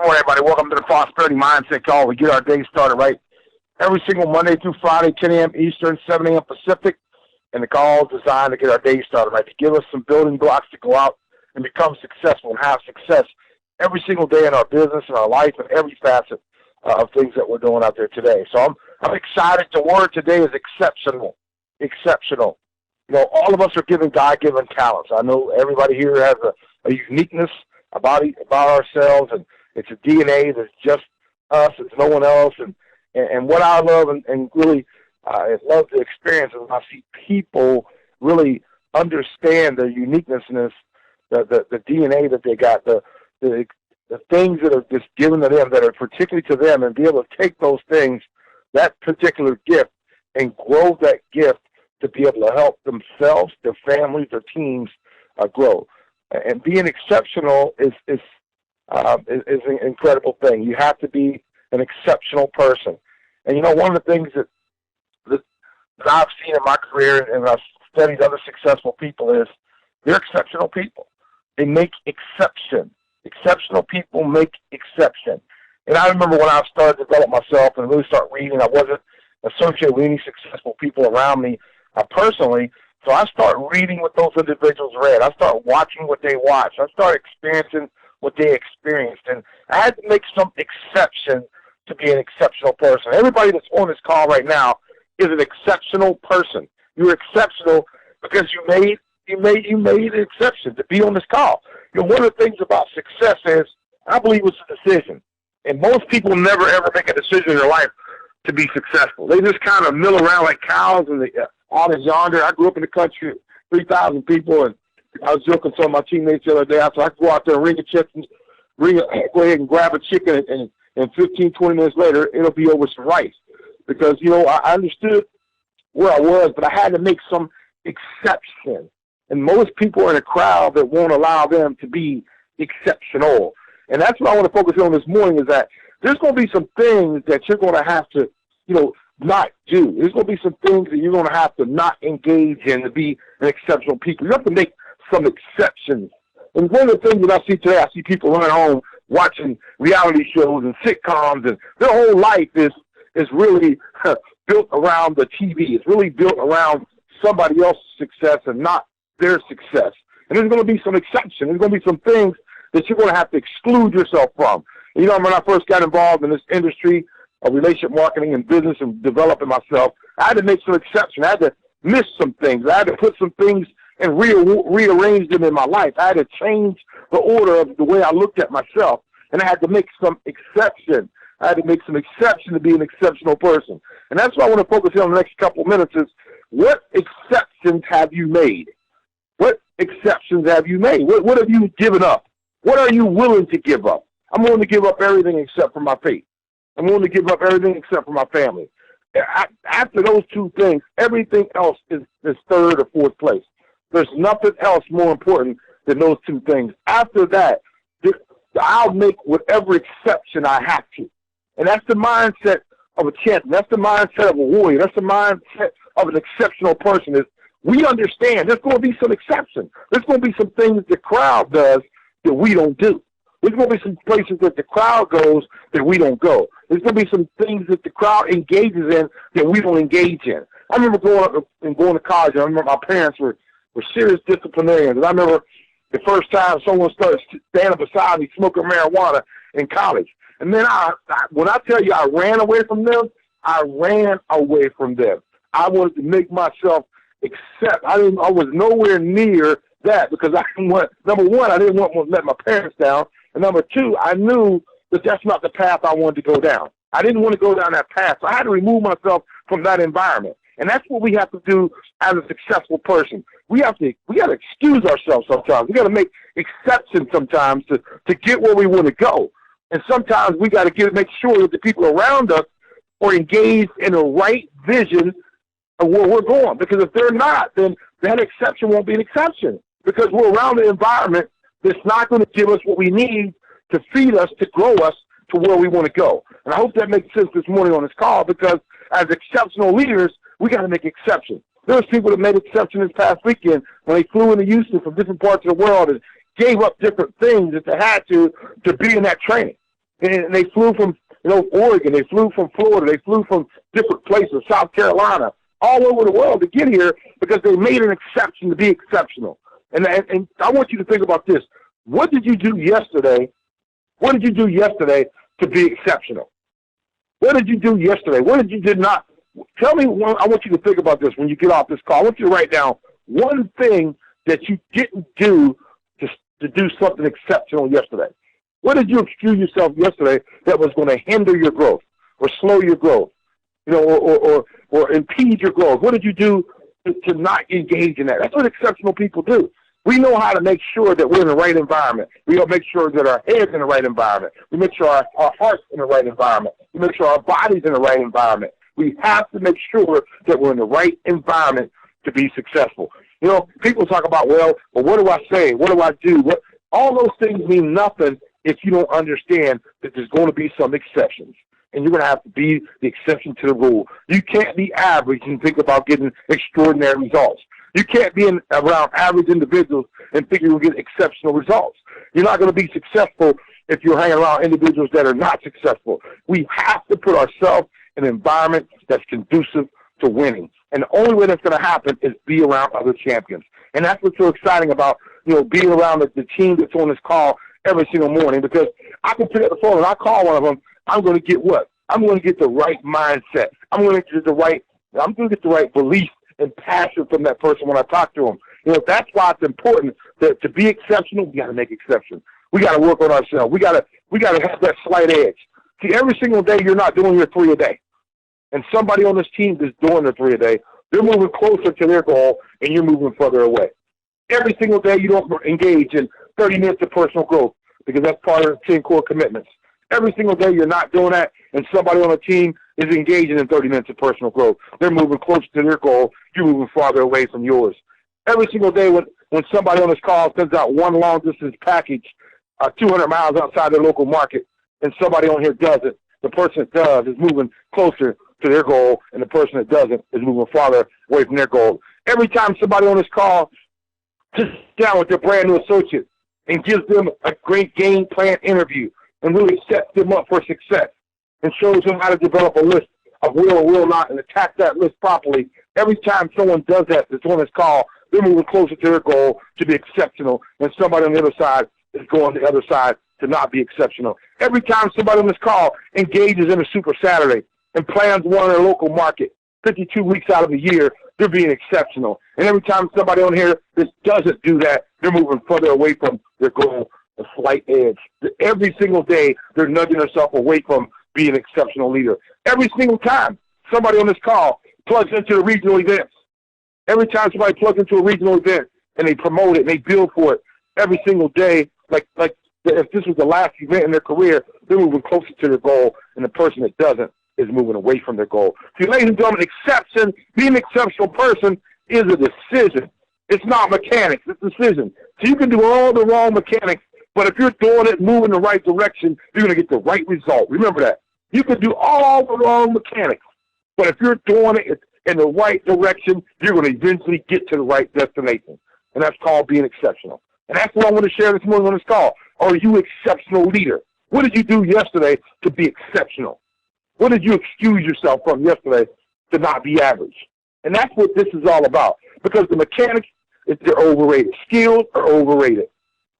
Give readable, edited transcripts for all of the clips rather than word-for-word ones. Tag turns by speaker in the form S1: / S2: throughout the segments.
S1: morning, everybody. Welcome to the Prosperity Mindset Call. We get our day started right every single Monday through Friday, 10 a.m. Eastern, 7 a.m. Pacific. And the call is designed to get our day started right, to give us some building blocks to go out and become successful and have success every single day in our business and our life and every facet of things that we're doing out there today. So I'm excited. The word today is exceptional. Exceptional. You know, all of us are given God-given talents. I know everybody here has a uniqueness about ourselves, and it's a DNA that's just us. It's no one else. And what I love and really love to experience is when I see people really understand their uniqueness, the DNA that they got, the things that are just given to them that are particularly to them, and be able to take those things, that particular gift, and grow that gift to be able to help themselves, their families, their teams grow. And being exceptional is an incredible thing. You have to be an exceptional person. And you know, one of the things that I've seen in my career, and I've studied other successful people, is they're exceptional people. They make exception. Exceptional people make exception. And I remember when I started to develop myself and really start reading, I wasn't associated with any successful people around me personally. So I start reading what those individuals read. I start watching what they watched. I start experiencing what they experienced. And I had to make some exception to be an exceptional person. Everybody that's on this call right now is an exceptional person. You're exceptional because you made an exception to be on this call. You know, one of the things about success is, I believe it's a decision. And most people never ever make a decision in their life to be successful. They just kind of mill around like cows and out and yonder. I grew up in the country, 3,000 people, and I was joking to some of my teammates the other day. I said I could go out there and ring a chicken, go ahead and grab a chicken, and 15, 20 minutes later, it'll be over some rice. Because, you know, I understood where I was, but I had to make some exception. And most people are in a crowd that won't allow them to be exceptional. And that's what I want to focus on this morning, is that there's going to be some things that you're going to have to, you know, not do. There's going to be some things that you're going to have to not engage in to be an exceptional people. You have to make some exceptions. And one of the things that I see today, I see people running home watching reality shows and sitcoms, and their whole life is really built around the TV. It's really built around somebody else's success and not their success. And there's going to be some exception. There's going to be some things that you're going to have to exclude yourself from. You know, when I first got involved in this industry of relationship marketing and business and developing myself, I had to make some exceptions. I had to miss some things. I had to put some things and rearrange them in my life. I had to change the order of the way I looked at myself, and I had to make some exception. I had to make some exception to be an exceptional person. And that's what I want to focus on the next couple of minutes is, what exceptions have you made? What exceptions have you made? What have you given up? What are you willing to give up? I'm willing to give up everything except for my faith. I'm willing to give up everything except for my family. After those two things, everything else is third or fourth place. There's nothing else more important than those two things. After that, I'll make whatever exception I have to. And that's the mindset of a champion. That's the mindset of a warrior. That's the mindset of an exceptional person. Is we understand there's going to be some exceptions. There's going to be some things the crowd does that we don't do. There's going to be some places that the crowd goes that we don't go. There's going to be some things that the crowd engages in that we don't engage in. I remember going to college. I remember my parents were serious disciplinarians. And I remember the first time someone started standing beside me smoking marijuana in college. And then when I tell you I ran away from them, I ran away from them. I wanted to make myself accept. I was nowhere near that because I didn't want, number one, I didn't want to let my parents down. And number two, I knew that that's not the path I wanted to go down. I didn't want to go down that path. So I had to remove myself from that environment. And that's what we have to do as a successful person. We got to excuse ourselves sometimes. We got to make exceptions sometimes to get where we want to go. And sometimes we got to make sure that the people around us are engaged in the right vision of where we're going. Because if they're not, then that exception won't be an exception. Because we're around an environment that's not going to give us what we need to feed us, to grow us to where we want to go. And I hope that makes sense this morning on this call, because as exceptional leaders, we got to make exceptions. There's people that made exceptions this past weekend when they flew into Houston from different parts of the world and gave up different things that they had to be in that training. And they flew from, Oregon. They flew from Florida. They flew from different places, South Carolina, all over the world to get here because they made an exception to be exceptional. And I want you to think about this. What did you do yesterday? What did you do yesterday to be exceptional? What did you do yesterday? What did you did not? Tell me. I want you to think about this when you get off this call. I want you to write down one thing that you didn't do to do something exceptional yesterday. What did you excuse yourself yesterday that was going to hinder your growth or slow your growth, or impede your growth? What did you do to not engage in that? That's what exceptional people do. We know how to make sure that we're in the right environment. We don't make sure that our head's in the right environment. We make sure our heart's in the right environment. We make sure our body's in the right environment. We have to make sure that we're in the right environment to be successful. People talk about, well, what do I say? What do I do? All those things mean nothing if you don't understand that there's going to be some exceptions. And you're going to have to be the exception to the rule. You can't be average and think about getting extraordinary results. You can't be around average individuals and think you'll get exceptional results. You're not going to be successful if you're hanging around individuals that are not successful. We have to put ourselves in an environment that's conducive to winning. And the only way that's going to happen is be around other champions. And that's what's so exciting about, being around the team that's on this call every single morning, because I can pick up the phone and I call one of them. I'm going to get what? I'm going to get the right mindset. I'm going to get the right belief and passion from that person when I talk to them. That's why it's important to be exceptional. We got to make exceptions. We got to work on ourselves. We got to have that slight edge. See, every single day you're not doing your 3 a day, and somebody on this team is doing their 3 a day. They're moving closer to their goal, and you're moving further away. Every single day you don't engage in 30 minutes of personal growth because that's part of the 10 core commitments. Every single day you're not doing that, and somebody on the team is engaging in 30 minutes of personal growth. They're moving closer to their goal. You're moving farther away from yours. Every single day when somebody on this call sends out one long-distance package 200 miles outside their local market, and somebody on here does it, the person that does is moving closer to their goal, and the person that doesn't is moving farther away from their goal. Every time somebody on this call sits down with their brand new associate and gives them a great game plan interview and really sets them up for success and shows them how to develop a list of will or will not and attack that list properly, every time someone does that that's on this call, they're moving closer to their goal to be exceptional, and somebody on the other side is going the other side to not be exceptional. Every time somebody on this call engages in a Super Saturday and plans one in their local market 52 weeks out of the year, they're being exceptional. And every time somebody on here that doesn't do that, they're moving further away from their goal, a slight edge. Every single day, they're nudging themselves away from being an exceptional leader. Every single time somebody on this call plugs into the regional events, every time somebody plugs into a regional event and they promote it and they build for it, every single day, like if this was the last event in their career, they're moving closer to their goal, and the person that doesn't is moving away from their goal. See, ladies and gentlemen, being an exceptional person is a decision. It's not mechanics. It's a decision. So you can do all the wrong mechanics, but if you're doing it, moving in the right direction, you're going to get the right result. Remember that. You can do all the wrong mechanics, but if you're doing it in the right direction, you're going to eventually get to the right destination. And that's called being exceptional. And that's what I want to share this morning on this call. Are you an exceptional leader? What did you do yesterday to be exceptional? What did you excuse yourself from yesterday to not be average? And that's what this is all about. Because the mechanics, they're overrated. Skills are overrated.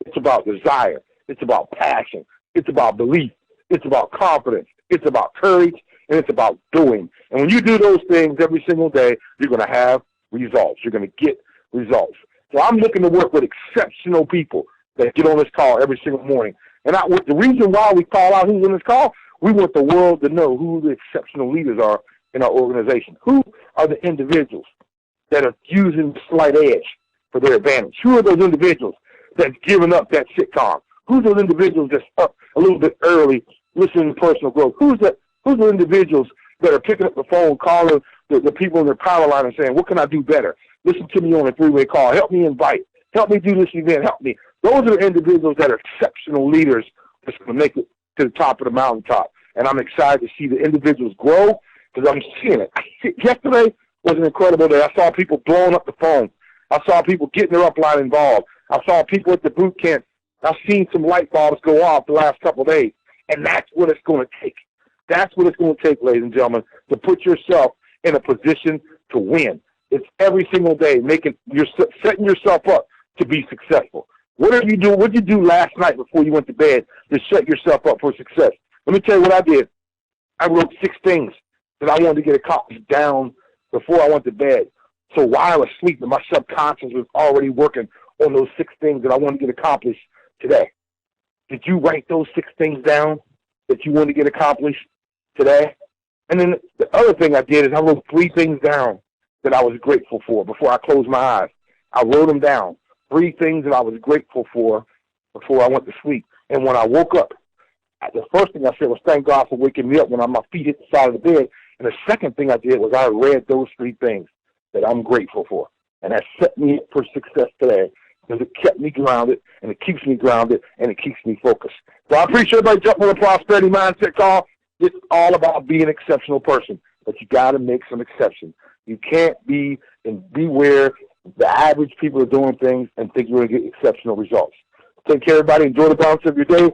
S1: It's about desire. It's about passion. It's about belief. It's about confidence. It's about courage. And it's about doing. And when you do those things every single day, you're going to have results. You're going to get results. So I'm looking to work with exceptional people that get on this call every single morning. And the reason why we call out who's on this call, we want the world to know who the exceptional leaders are in our organization. Who are the individuals that are using the slight edge for their advantage? Who are those individuals that's giving up that sitcom? Who's those individuals that's up a little bit early listening to personal growth? Who's the individuals that are picking up the phone, calling the people in their power line and saying, what can I do better? Listen to me on a three-way call. Help me invite. Help me do this event. Help me. Those are the individuals that are exceptional leaders that's going to make it to the top of the mountaintop. And I'm excited to see the individuals grow because I'm seeing it. Yesterday was an incredible day. I saw people blowing up the phone. I saw people getting their upline involved. I saw people at the boot camp. I've seen some light bulbs go off the last couple of days. And that's what it's going to take. That's what it's going to take, ladies and gentlemen, to put yourself in a position to win. It's every single day setting yourself up to be successful. What did you do last night before you went to bed to set yourself up for success? Let me tell you what I did. I wrote 6 things that I wanted to get accomplished down before I went to bed. So while I was sleeping, my subconscious was already working on those 6 things that I wanted to get accomplished today. Did you write those 6 things down that you wanted to get accomplished today? And then the other thing I did is I wrote 3 things down that I was grateful for before I closed my eyes. I wrote them down. 3 things that I was grateful for before I went to sleep. And when I woke up, the first thing I said was thank God for waking me up when my feet hit the side of the bed. And the second thing I did was I read those 3 things that I'm grateful for. And that set me up for success today because it kept me grounded, and it keeps me grounded, and it keeps me focused. So I appreciate everybody jumping on the Prosperity Mindset call. It's all about being an exceptional person, but you got to make some exceptions. You can't be where the average people are doing things and think you're going to get exceptional results. Take care, everybody. Enjoy the balance of your day.